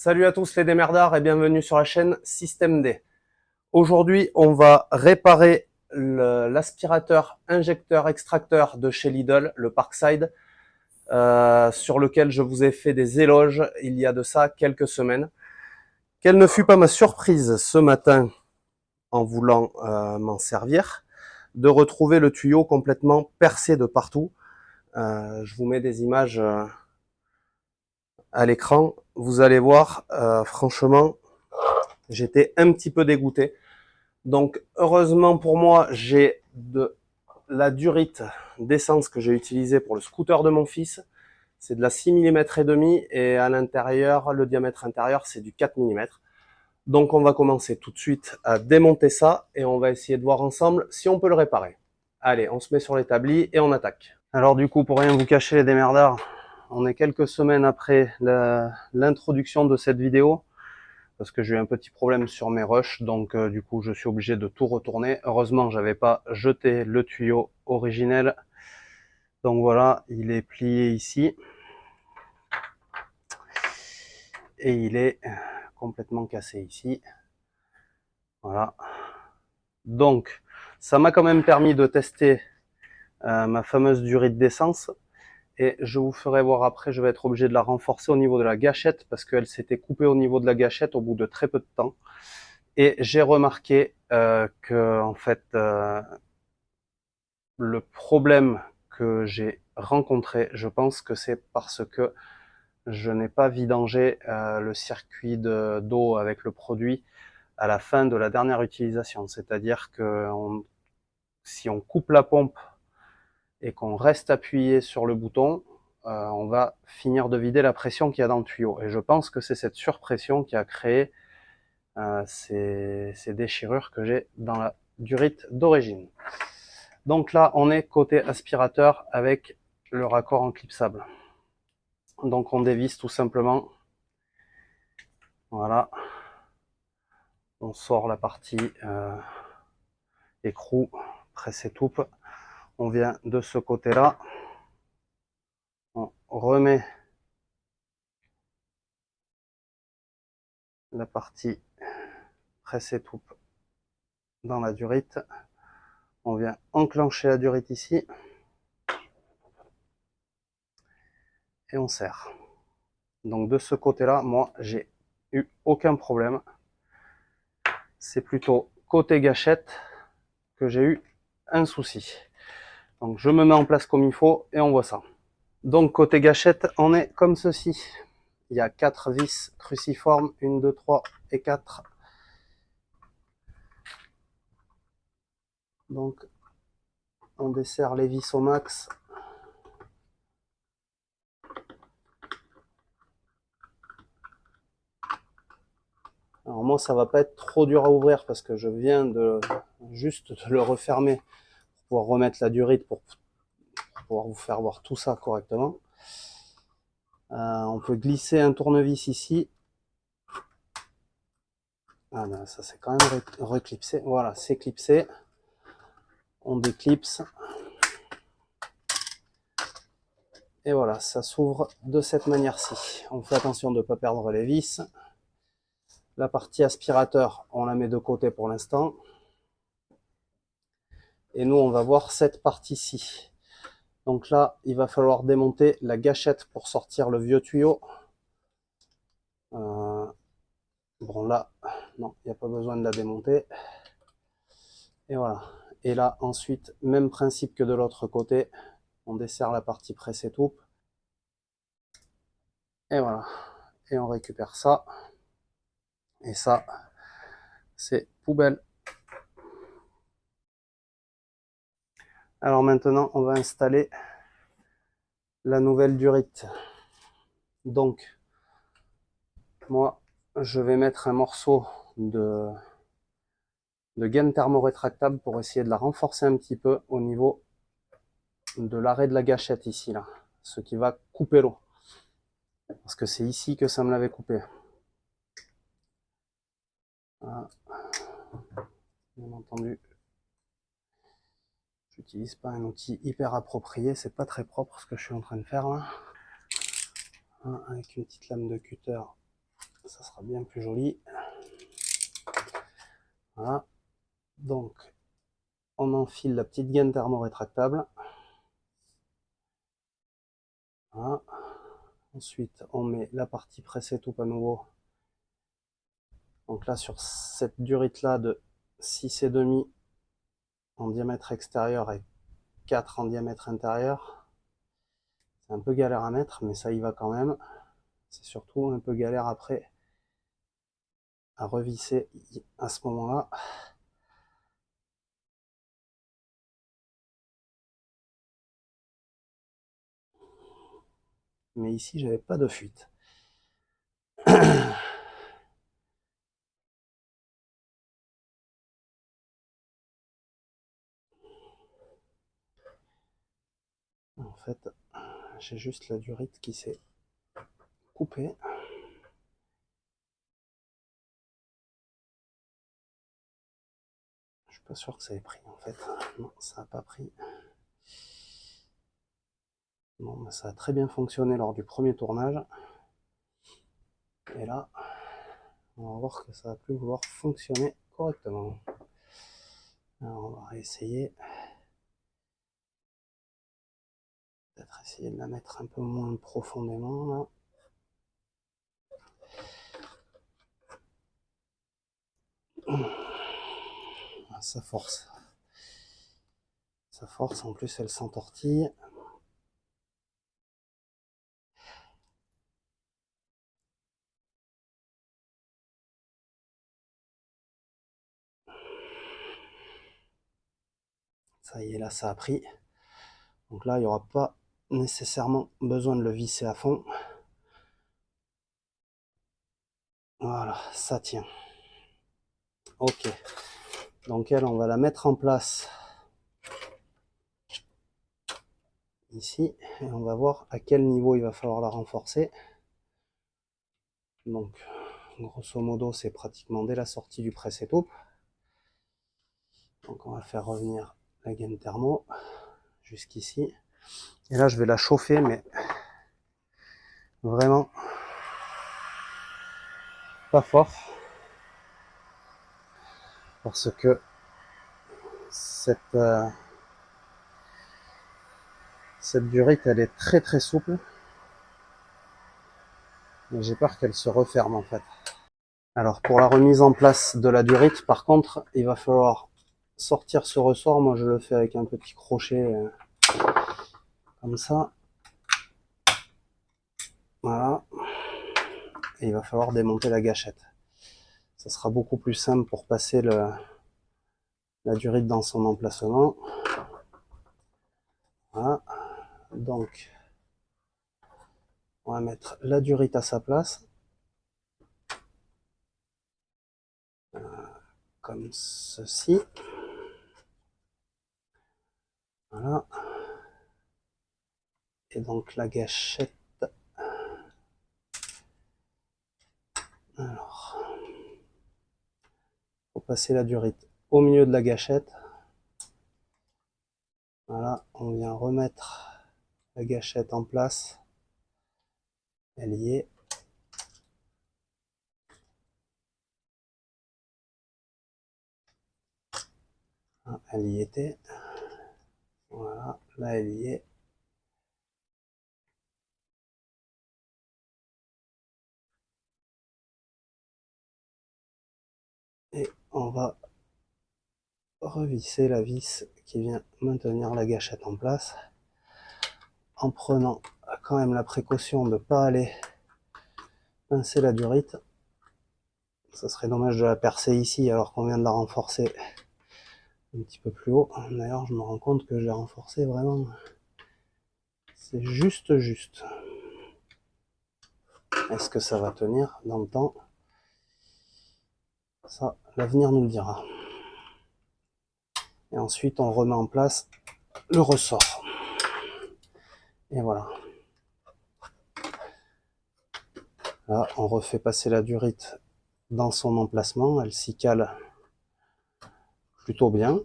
Salut à tous les démerdards et bienvenue sur la chaîne Système D. Aujourd'hui, on va réparer l'aspirateur injecteur extracteur de chez Lidl, le Parkside, sur lequel je vous ai fait des éloges il y a de ça quelques semaines. Quelle ne fut pas ma surprise ce matin en voulant m'en servir, de retrouver le tuyau complètement percé de partout. Je vous mets des images à l'écran. Vous allez voir, franchement, j'étais un petit peu dégoûté. Donc, heureusement pour moi, j'ai de la durite d'essence que j'ai utilisée pour le scooter de mon fils. C'est de la 6 mm et demi et à l'intérieur, le diamètre intérieur, c'est du 4 mm. Donc, on va commencer tout de suite à démonter ça et on va essayer de voir ensemble si on peut le réparer. Allez, on se met sur l'établi et on attaque. Alors du coup, pour rien vous cacher les démerdards, on est quelques semaines après l'introduction de cette vidéo parce que j'ai eu un petit problème sur mes rushs, donc du coup je suis obligé de tout retourner. Heureusement, j'avais pas jeté le tuyau originel. Donc voilà, il est plié ici. Et il est complètement cassé ici. Voilà. Donc, ça m'a quand même permis de tester ma fameuse durite d'essence. Et je vous ferai voir après, je vais être obligé de la renforcer au niveau de la gâchette parce qu'elle s'était coupée au niveau de la gâchette au bout de très peu de temps. Et j'ai remarqué que en fait, le problème que j'ai rencontré, je pense que c'est parce que je n'ai pas vidangé le circuit d'eau avec le produit à la fin de la dernière utilisation. C'est-à-dire que si on coupe la pompe et qu'on reste appuyé sur le bouton, on va finir de vider la pression qu'il y a dans le tuyau. Et je pense que c'est cette surpression qui a créé ces déchirures que j'ai dans la durite d'origine. Donc là, on est côté aspirateur avec le raccord enclipsable. Donc on dévisse tout simplement. Voilà. On sort la partie écrou, presse étoupe. On vient de ce côté-là. On remet la partie presse étoupe dans la durite. On vient enclencher la durite ici. Et on serre. Donc de ce côté-là, moi, j'ai eu aucun problème. C'est plutôt côté gâchette que j'ai eu un souci. Donc je me mets en place comme il faut et on voit ça. Donc côté gâchette, on est comme ceci. Il y a 4 vis cruciformes, 1, 2, 3 et 4. Donc on desserre les vis au max. Alors moi ça va pas être trop dur à ouvrir parce que je viens de juste de le refermer pour pouvoir remettre la durite pour pouvoir vous faire voir tout ça correctement. On peut glisser un tournevis ici. Ah ben ça c'est quand même reclipsé. Voilà, c'est clipsé. On déclipse. Et voilà, ça s'ouvre de cette manière-ci. On fait attention de ne pas perdre les vis. La partie aspirateur, on la met de côté pour l'instant. Et nous, on va voir cette partie-ci. Donc là, il va falloir démonter la gâchette pour sortir le vieux tuyau. Bon là, non, il n'y a pas besoin de la démonter. Et voilà. Et là, ensuite, même principe que de l'autre côté. On desserre la partie presse étoupe. Et voilà. Et on récupère ça. Et ça, c'est poubelle. Alors maintenant, on va installer la nouvelle durite. Donc, moi, je vais mettre un morceau de gaine thermorétractable pour essayer de la renforcer un petit peu au niveau de l'arrêt de la gâchette ici, là. Ce qui va couper l'eau. Parce que c'est ici que ça me l'avait coupé. Voilà. Bien entendu, j'utilise pas un outil hyper approprié, c'est pas très propre ce que je suis en train de faire là. Avec une petite lame de cutter, Ça sera bien plus joli. Voilà. Donc, on enfile la petite gaine thermo-rétractable. Voilà. Ensuite, on met la partie pressée tout à nouveau. Donc là, sur cette durite-là de 6,5 en diamètre extérieur et 4 en diamètre intérieur, c'est un peu galère à mettre, mais ça y va quand même. C'est surtout un peu galère après à revisser à ce moment-là. Mais ici, j'avais pas de fuite. En fait, j'ai juste la durite qui s'est coupée. Je suis pas sûr que ça ait pris en fait. Non, ça n'a pas pris. Bon, bah, ça a très bien fonctionné lors du premier tournage. Et là, on va voir que ça va plus vouloir fonctionner correctement. Alors on va réessayer. Peut-être essayer de la mettre un peu moins profondément là. Ah, ça force. Ça force, en plus elle s'entortille. Ça y est, là ça a pris. Donc là, il n'y aura pas nécessairement besoin de le visser à fond. Voilà, ça tient. Ok. Donc elle, on va la mettre en place ici. Et on va voir à quel niveau il va falloir la renforcer. Donc, grosso modo, c'est pratiquement dès la sortie du presse-étoupe. Donc on va faire revenir la gaine thermo jusqu'ici. Et là, je vais la chauffer, mais vraiment pas fort. Parce que cette durite, elle est très très souple. Et j'ai peur qu'elle se referme en fait. Alors pour la remise en place de la durite, par contre, il va falloir sortir ce ressort. Moi, je le fais avec un petit crochet comme ça. Voilà. Et il va falloir démonter la gâchette. Ça sera beaucoup plus simple pour passer la durite dans son emplacement. Voilà. Donc, on va mettre la durite à sa place. Comme ceci. Voilà. Et donc la gâchette. Alors, faut passer la durite au milieu de la gâchette. Voilà, on vient remettre la gâchette en place. Elle y est. Ah, elle y était. Voilà, là elle y est. Et on va revisser la vis qui vient maintenir la gâchette en place. En prenant quand même la précaution de ne pas aller pincer la durite. Ça serait dommage de la percer ici alors qu'on vient de la renforcer un petit peu plus haut. D'ailleurs, je me rends compte que je l'ai renforcé vraiment. C'est juste. Est-ce que ça va tenir dans le temps? Ça, l'avenir nous le dira. Et ensuite, on remet en place le ressort. Et voilà. Là, on refait passer la durite dans son emplacement. Elle s'y cale plutôt bien.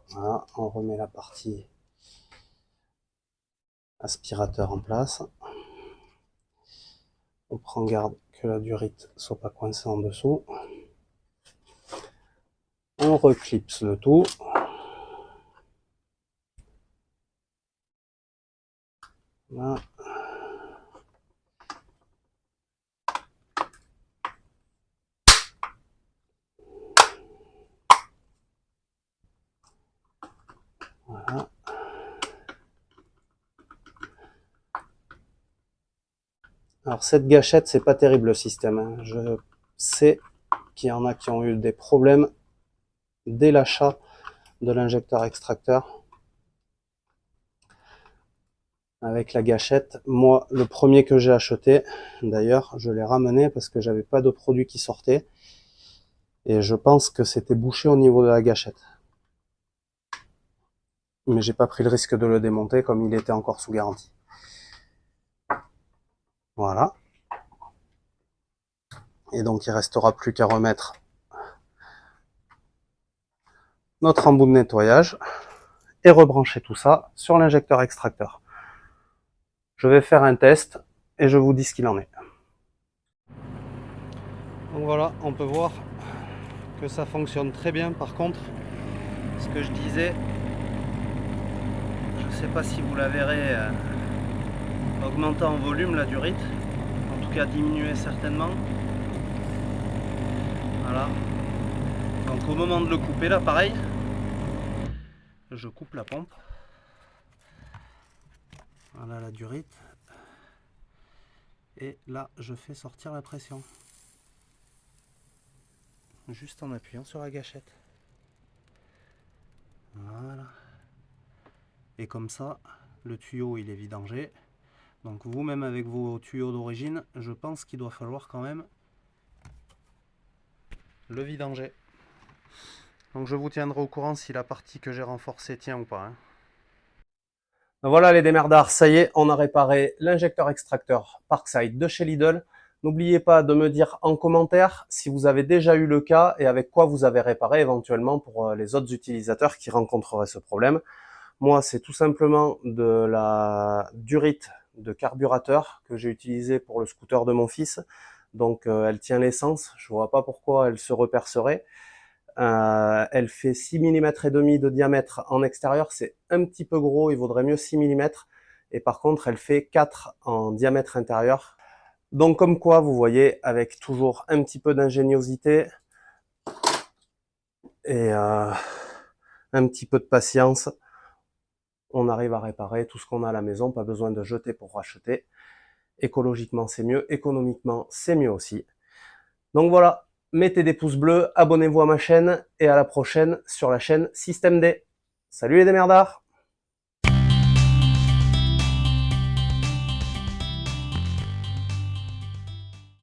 Voilà, on remet la partie aspirateur en place. On prend garde que la durite soit pas coincée en dessous. On reclipse le tout. Voilà. Voilà. Alors cette gâchette, c'est pas terrible le système, hein. Je sais qu'il y en a qui ont eu des problèmes dès l'achat de l'injecteur extracteur avec la gâchette. Moi, le premier que j'ai acheté, d'ailleurs, je l'ai ramené parce que j'avais pas de produit qui sortait et je pense que c'était bouché au niveau de la gâchette. Mais j'ai pas pris le risque de le démonter comme il était encore sous garantie. Voilà. Et donc il restera plus qu'à remettre notre embout de nettoyage et rebrancher tout ça sur l'injecteur extracteur. Je vais faire un test et je vous dis ce qu'il en est. Donc voilà, on peut voir que ça fonctionne très bien. Par contre, ce que je disais, je ne sais pas si vous la verrez augmenter en volume la durite, en tout cas diminuer certainement. Voilà. Donc au moment de le couper là, pareil, je coupe la pompe. Voilà la durite. Et là, je fais sortir la pression. Juste en appuyant sur la gâchette. Voilà. Et comme ça, le tuyau il est vidangé. Donc vous-même avec vos tuyaux d'origine, je pense qu'il doit falloir quand même le vidanger. Donc je vous tiendrai au courant si la partie que j'ai renforcée tient ou pas, hein. Voilà les démerdards, ça y est, on a réparé l'injecteur extracteur Parkside de chez Lidl. N'oubliez pas de me dire en commentaire si vous avez déjà eu le cas et avec quoi vous avez réparé éventuellement pour les autres utilisateurs qui rencontreraient ce problème. Moi, c'est tout simplement de la durite de carburateur que j'ai utilisée pour le scooter de mon fils. Donc elle tient l'essence, je vois pas pourquoi elle se repercerait. Elle fait 6 mm et demi de diamètre en extérieur, c'est un petit peu gros, il vaudrait mieux 6 mm. Et par contre, elle fait 4 en diamètre intérieur. Donc comme quoi, vous voyez, avec toujours un petit peu d'ingéniosité et un petit peu de patience, on arrive à réparer tout ce qu'on a à la maison, pas besoin de jeter pour racheter. Écologiquement, c'est mieux, économiquement, c'est mieux aussi. Donc voilà, mettez des pouces bleus, abonnez-vous à ma chaîne et à la prochaine sur la chaîne Système D. Salut les démerdards!